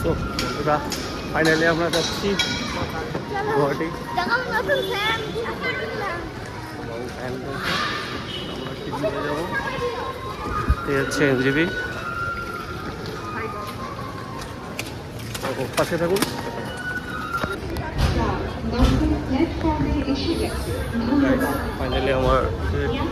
So বন্ধুরা finally আমরা যাচ্ছি গুয়াহাটি। আমরা নিয়ে যাবো, এই হচ্ছে এনজিবি। পাশে থাকুন। ফাইনালি আমার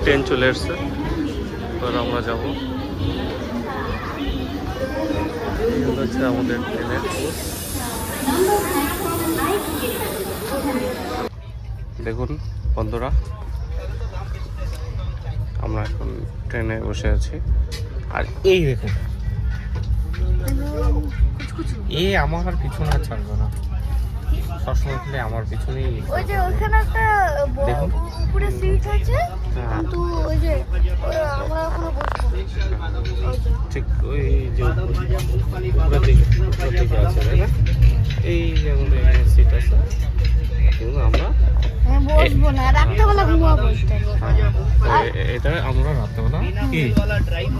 ট্রেন চলে এসছে, এবার আমরা যাবো। হচ্ছে আমাদের ট্রেনের দেখুন বন্ধুরা, আমরা এখন ট্রেনে বসে আছি। আর এই দেখুন, এ আমার আর পিছনে আর ছাড়বে না, সবসময় খেলে আমার পিছনেই। ওই যে ওখানে একটা উপরে সিট আছে, কিন্তু ওই যে আমরা ওখানে বসবো ঠিক ওই যে উপরের দিকে আছে, তাই না? এই যে আমাদের এখানে সিট আছে, কিন্তু আমরা বসবো না, রাত্রেবেলা ঘুমাবো। এটা আমরা রাত্রেবেলা কি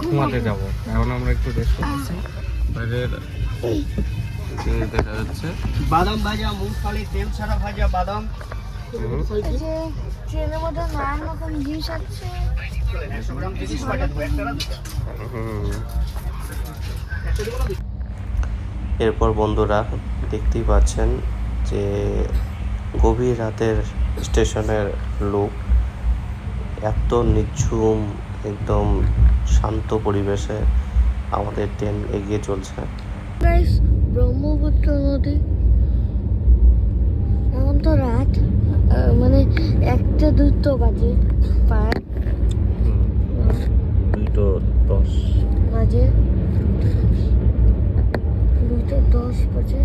ঘুমাতে যাবো। এখন আমরা একটু রেস্ট করতেছি। বাইরের দেখা যাচ্ছে বাদাম ভাজা, মুগফলি, তেল ছাড়া ভাজা বাদাম। ট্রেনের মধ্যে নানান রকম জিনিস আছে। এরপর বন্ধুরা দেখতেই পাচ্ছেন যে গভীর রাতের স্টেশনের লুক, এত নিঝুম একদম শান্ত পরিবেশে আমাদের ট্রেন এগিয়ে চলছে। ব্রহ্মপুত্র নদী, এখন তো রাত, মানে 1:02 বাজে, প্রায় 2:10 বাজে, 2:10 বাজে।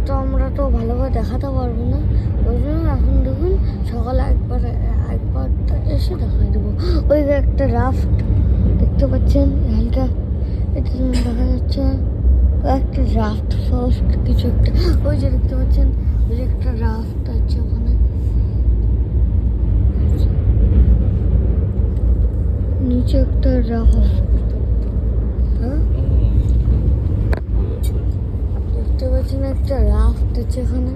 তো আমরা তো ভালোভাবে দেখাতে পারবো না, ওই জন্য এখন দেখুন সকালে একবার এসে দেখাই দেবো। ওই যে একটা রাফট দেখতে পাচ্ছেন, হালকা এটা দেখা যাচ্ছে একটা রাফট, ফার্স্ট কিছু একটা, ওই যে দেখতে পাচ্ছেন ওই যে একটা রাফট আছে ওখানে, নিচে একটা রাফট, হ্যাঁ দেখতে পাচ্ছেন একটা রাফট আছে এখানে।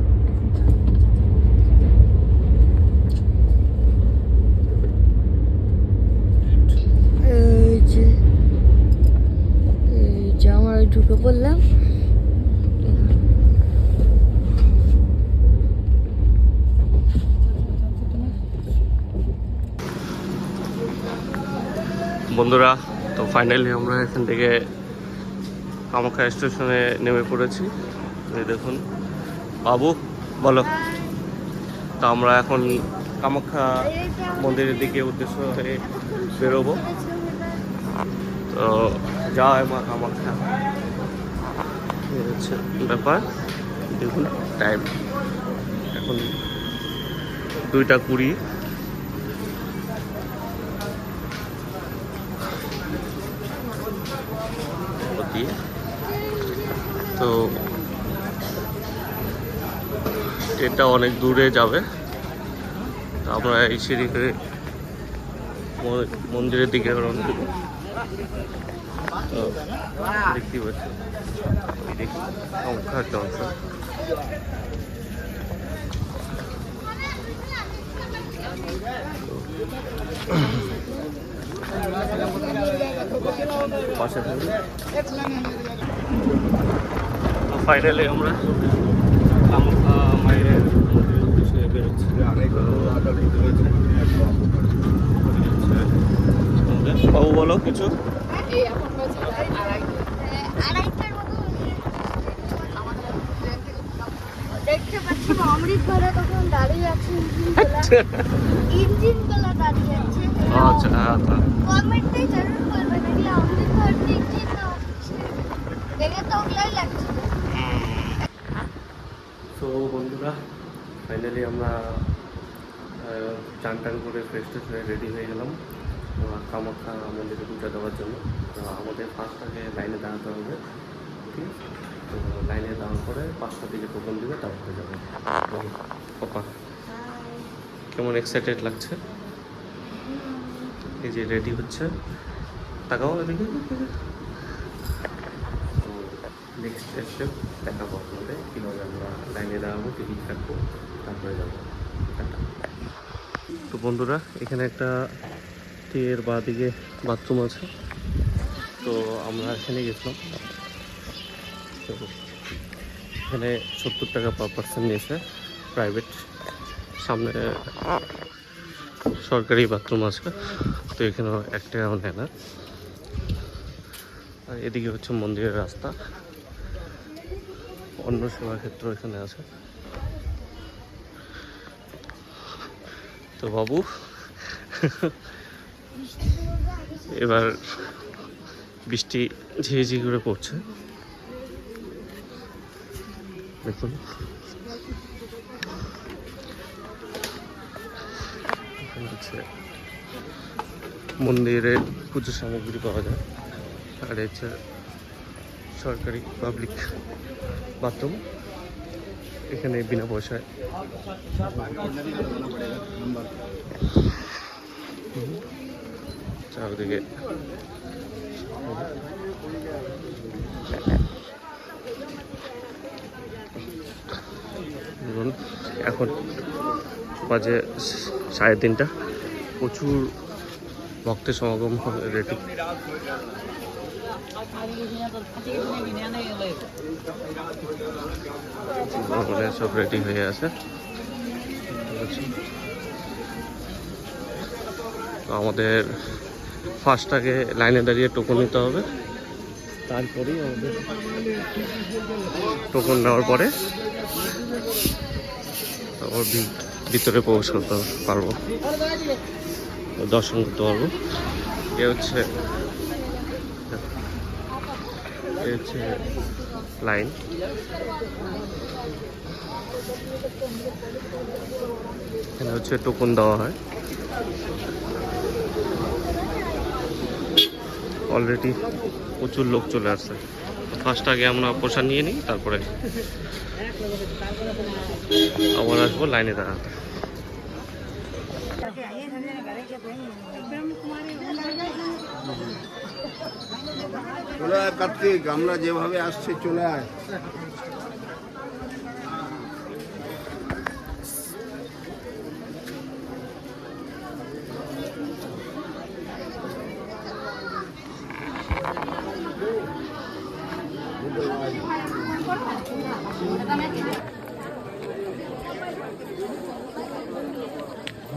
এই যে আমরা ঢুকে পড়লাম। বন্ধুরা, তো ফাইনালি আমরা এখান থেকে কামাখ্যা স্টেশনে নেমে পড়েছি। এই দেখুন বাবু, বলো। তো আমরা এখন কামাখ্যা মন্দিরের দিকে উদ্দেশ্য হয়ে বেরোবো। তো জয় মা কামাখ্যা, এই হচ্ছে ব্যাপার। দেখুন টাইম এখন 2:20। তো ট্রেনটা অনেক দূরে যাবে, তো আমরা এই সিঁড়ি করে মন্দিরের দিকে রওনা দেব। তো দেখতেই পাচ্ছি ওই দেখি কামাখ্যা জংশন। পাশে থাকবে। তো ফাইনালি আমরা কামাখ্যা মায়ের উদ্দেশ্যে বেরোচ্ছি। বাবু বলো কিছু। দেখতে পাচ্ছেন অমৃতবেলা তখন দাঁড়িয়ে আছে, ইঞ্জিনগুলো দাঁড়িয়ে আছে। আচ্ছা, কমেন্টে জরুর বলবেন এগুলো অমৃতবেলার ইঞ্জিন না, দেখে তো ওগুলাই লাগছে। তো বন্ধুরা ফাইনালি আমরা চান টান করে ফ্রেশ ট্রেশ হয়ে রেডি হয়ে গেলাম কামাখ্যা মন্দিরে পূজা দেওয়ার জন্য। তো আমাদের 5টাকে লাইনে দাঁড়াতে হবে, ঠিক আছে? তো লাইনে দাঁড়ানোর পরে 5টার দিকে টোকন দিবে, তারপরে যাবে। পাপা কেমন এক্সাইটেড লাগছে? এই যে রেডি হচ্ছে, তাকাও এদিকে। তো নেক্সট স্টেপ দেখাবো আপনাদের কীভাবে আমরা লাইনে দাঁড়াবো, টিকিট কাটবো, তারপরে যাবো। টাটা। তো বন্ধুরা, এখানে একটা এর বাঁদিকে বাথরুম আছে, তো আমরা এখানে গেছিলাম। তো এখানে 70 টাকা পার পার্সন নিয়েছে, প্রাইভেট। সামনে সরকারি বাথরুম আছে, তো এখানেও 1 টাকাও নেয় না। আর এদিকে হচ্ছে মন্দিরের রাস্তা, অন্য সেবা ক্ষেত্র এখানে আছে। তো বাবু এবার বৃষ্টি ঝিঝি করে পড়ছে, দেখুন। এখানে হচ্ছে মন্দিরে পুজোর সামগ্রী পাওয়া যায়, আর হচ্ছে সরকারি পাবলিক বাথরুম, এখানে বিনা পয়সায়। চারদিকে দেখুন, এখন বাজে 3:30, প্রচুর ভক্তের সমাগম হবে রেডি। সব রেডি হয়ে আছে। তো আমাদের ফার্স্ট আগে লাইনে দাঁড়িয়ে টোকন নিতে হবে, তারপরেই আমাদের টোকন নেওয়ার পরে তারপর ভিতরে প্রবেশ করতে পারবো, দর্শন করতে পারবো। এ হচ্ছে লাইন। এখানে হচ্ছে টোকন দেওয়া হয়। অলরেডি প্রচুর লোক চলে আসছে। ফার্স্ট আগে আমরা প্রসাদ নিয়ে নিই, তারপরে আবার আসবো লাইনে দাঁড়াতে। চলে আয় কার্তিক, আমরা যেভাবে আসছে চলে আয়।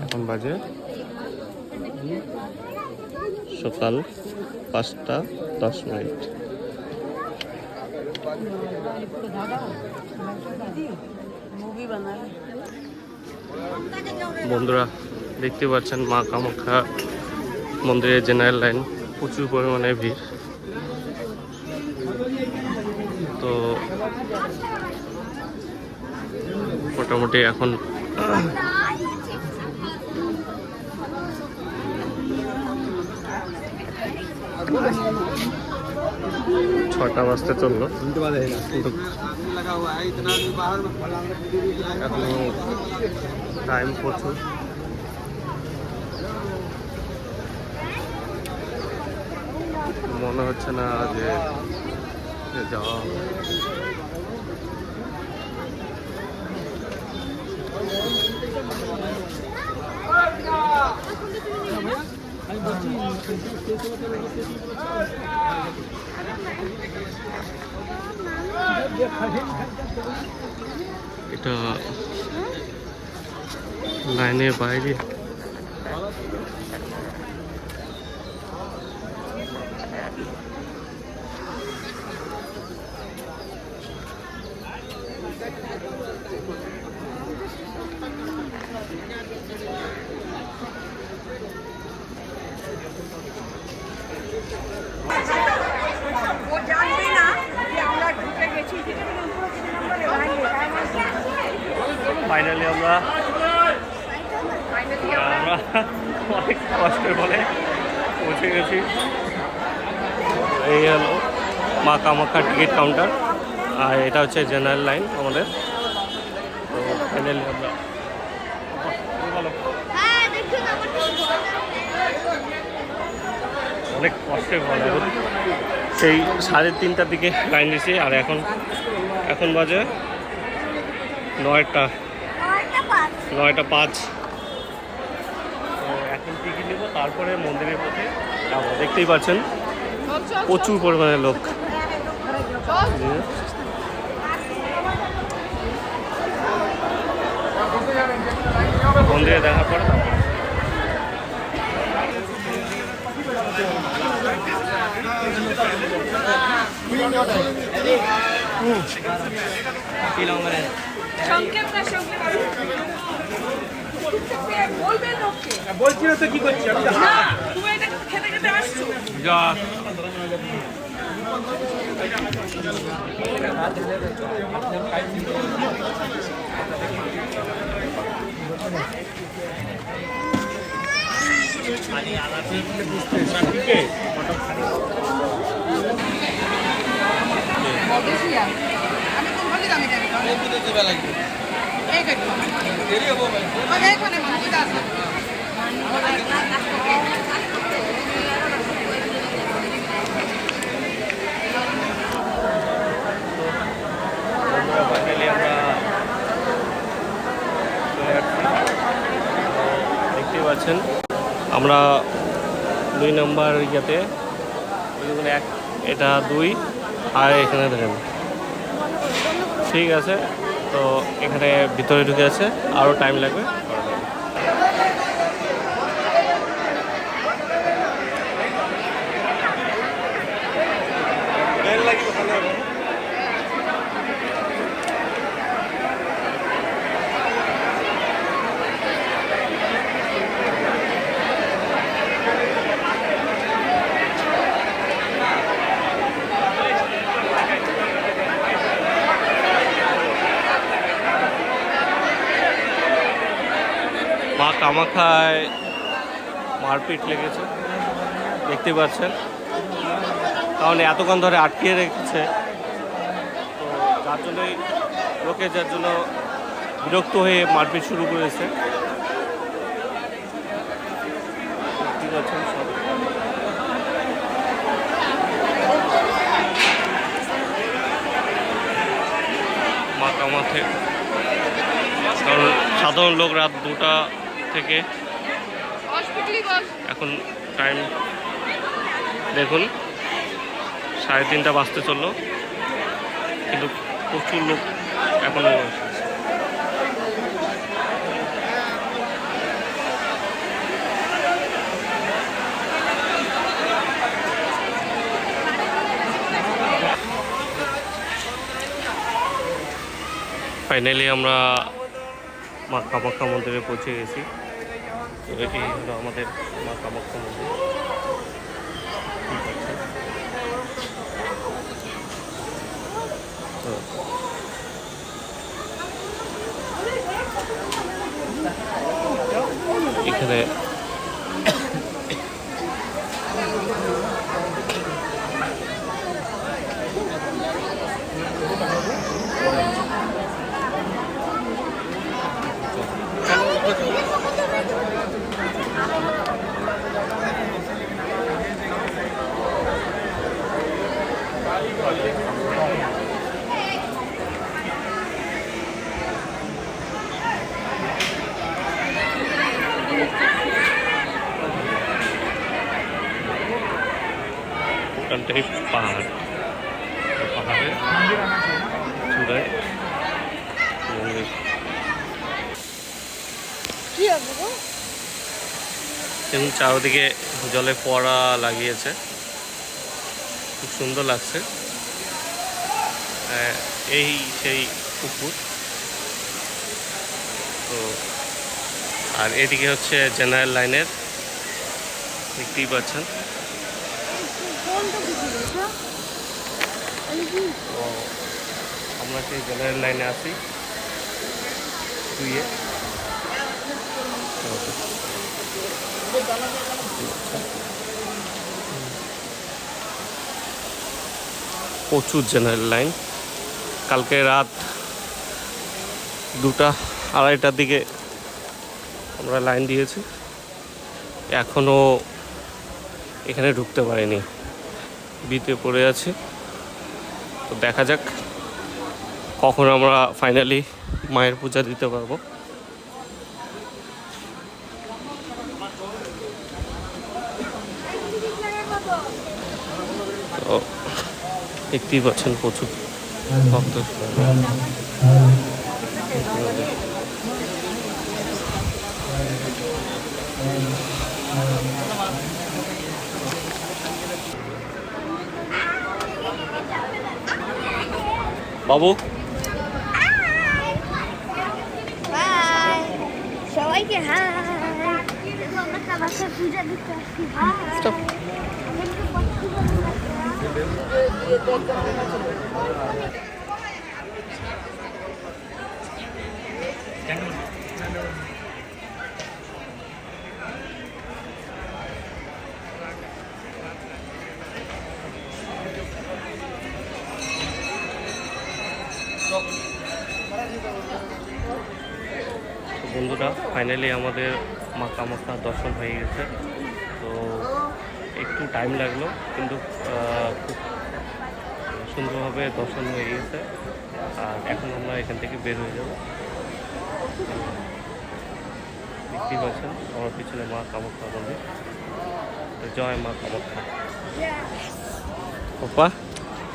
এখন বাজে সকাল 5:10। বন্ধুরা, দেখতে পাচ্ছেন মা কামাখ্যা মন্দিরের জেনারেল লাইন, প্রচুর পরিমাণে ভিড়। তো মোটামুটি এখন 6টা বাজতে চললো, কিন্তু এখনো টাইম প্রচুর। মনে হচ্ছে না যে যাওয়া হবে। এটা লাইনের বাইরে। ফাইনালি আমরা অনেক কষ্টের ফলে পৌঁছে গেছি। এই হলো মা কামাখ্যা টিকিট কাউন্টার, আর এটা হচ্ছে জেনারেল লাইন আমাদের। তো ফাইনালি আমরা অনেক কষ্টের ফল। এখন সেই 3:30টার দিকে লাইন দিয়েছি, আর এখন বাজে 9:05। তো এখন টিকিট নেব, তারপরে মন্দিরের পথে যাবো। দেখতেই পাচ্ছেন প্রচুর পরিমাণে লোক। মন্দিরে দেখার পরে বলছি না তো কি করছি আমি তুমি এটা খেতে খেতে আসছো যা আমি কোন ভালো দামি দেব এই দেখো দেরি হবে ভাই এখানে মাটি আছে ফাইনালি আমরা চলে আসছি। দেখতেই পাচ্ছেন আমরা 2 নম্বর ইয়াতে, এটা 2 আর এখানে দেখেন। ঠিক আছে, তো এখানে ভিতরে ঢুকে আছে, আরও টাইম লাগবে। মা কামাখ্যায় মারপিট লেগেছে, দেখতে পাচ্ছেন, কারণ এতক্ষণ ধরে আটকে রেখেছে। তো যার জন্যই লোকে যার জন্য বিরক্ত হয়ে মারপিট শুরু করেছে। দেখতে পাচ্ছেন সব। মা কামাখ্যা, কারণ সাধারণ লোক রাত 2টা থেকে এখন টাইম দেখুন 3:30 বাজতে চললো, কিন্তু প্রচুর লোক এখনো ফাইনালি আমরা মা কামাখ্যা মন্দিরে পৌঁছে গেছি। তো এটি হলো আমাদের মা কামাখ্যা মন্দির। তো এখানে ওখানটাই পাহাড়, পাহাড়ে চূড়ায় মন্দির। এবং চারদিকে জলে ফোয়ারা লাগিয়েছে, খুব সুন্দর লাগছে। এই সেই পুকুর। তো আর এদিকে হচ্ছে জেনারেল লাইনের, দেখতেই পাচ্ছেন। তো আমরা সেই জেনারেল লাইনে আছি দুইয়ে। প্রচুর জেনারেল লাইন। কালকে রাত 2টা-2:30টার দিকে আমরা লাইন দিয়েছি, এখনও এখানে ঢুকতে পারিনি, বিতে পড়ে আছে। তো দেখা যাক কখন আমরা ফাইনালি মায়ের পূজা দিতে পারবো। তো দেখতেই পাচ্ছেন প্রচুর ভক্ত। বাবু বাই সবাইকে হাই। আমরা কামাখ্যা পূজা দিতে আসছি। স্টপ। তো বন্ধুরা ফাইনালি আমাদের মা কামাখ্যা দর্শন হয়ে গেছে। তো একটু টাইম লাগলো, কিন্তু খুব সুন্দরভাবে দর্শন হয়ে গেছে। আর এখন আমরা এখান থেকে বের হয়ে যাব। দেখতেই পাচ্ছেন আমার পিছনে মা কামাখ্যা মন্দির। তো জয় মা কামাখ্যা। ওপা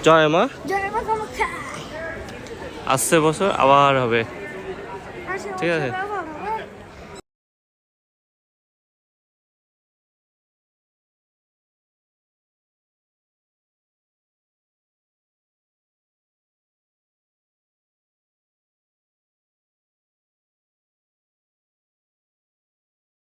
জয় মা। জয় মা কামাখ্যা। আসছে বছর আবার হবে, ঠিক আছে।